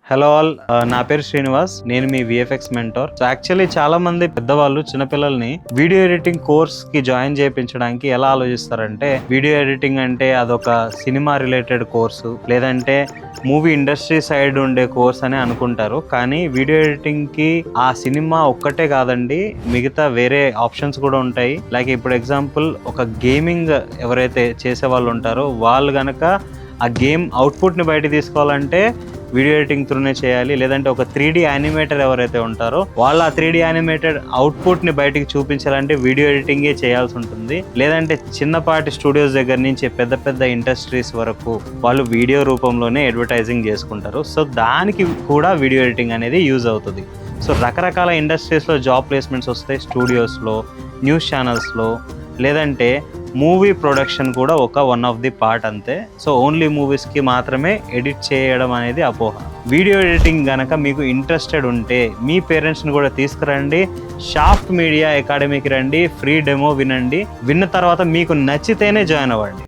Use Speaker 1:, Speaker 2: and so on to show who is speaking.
Speaker 1: Hello all, నా పేరు శ్రీనివాస్. నేను మీ విఎఫ్ఎక్స్ మెంటర్. సో యాక్చువల్లీ చాలా మంది పెద్దవాళ్ళు చిన్నపిల్లల్ని వీడియో ఎడిటింగ్ కోర్స్ కి జాయిన్ చేయించడానికి ఎలా ఆలోచిస్తారంటే, వీడియో ఎడిటింగ్ అంటే అదొక సినిమా రిలేటెడ్ కోర్సు, లేదంటే మూవీ ఇండస్ట్రీ సైడ్ ఉండే కోర్స్ అని అనుకుంటారు. కానీ వీడియో ఎడిటింగ్ కి ఆ సినిమా ఒక్కటే కాదండి, మిగతా వేరే ఆప్షన్స్ కూడా ఉంటాయి. లైక్ ఇప్పుడు ఎగ్జాంపుల్, ఒక గేమింగ్ ఎవరైతే చేసే వాళ్ళు ఉంటారో వాళ్ళు గనక ఆ గేమ్ అవుట్పుట్ని బయట తీసుకోవాలంటే వీడియో ఎడిటింగ్ త్రూనే చేయాలి. లేదంటే ఒక 3D యానిమేటర్ ఎవరైతే ఉంటారో వాళ్ళు ఆ 3D యానిమేటెడ్ అవుట్పుట్ని బయటికి చూపించాలంటే వీడియో ఎడిటింగే చేయాల్సి ఉంటుంది. లేదంటే చిన్నపాటి స్టూడియోస్ దగ్గర నుంచి పెద్ద పెద్ద ఇండస్ట్రీస్ వరకు వాళ్ళు వీడియో రూపంలోనే అడ్వర్టైజింగ్ చేసుకుంటారు. సో దానికి కూడా వీడియో ఎడిటింగ్ అనేది యూజ్ అవుతుంది. సో రకరకాల ఇండస్ట్రీస్లో జాబ్ ప్లేస్మెంట్స్ వస్తాయి, స్టూడియోస్లో, న్యూస్ ఛానల్స్లో, లేదంటే మూవీ ప్రొడక్షన్ కూడా వన్ ఆఫ్ ది పార్ట్ అంతే. సో ఓన్లీ మూవీస్కి మాత్రమే ఎడిట్ చేయడం అనేది అపోహ. వీడియో ఎడిటింగ్ కనుక మీకు ఇంట్రెస్టెడ్ ఉంటే మీ పేరెంట్స్ని కూడా తీసుకురండి, షాఫ్ట్ మీడియా అకాడమీకి రండి, ఫ్రీ డెమో వినండి. విన్న తర్వాత మీకు నచ్చితేనే జాయిన్ అవ్వండి.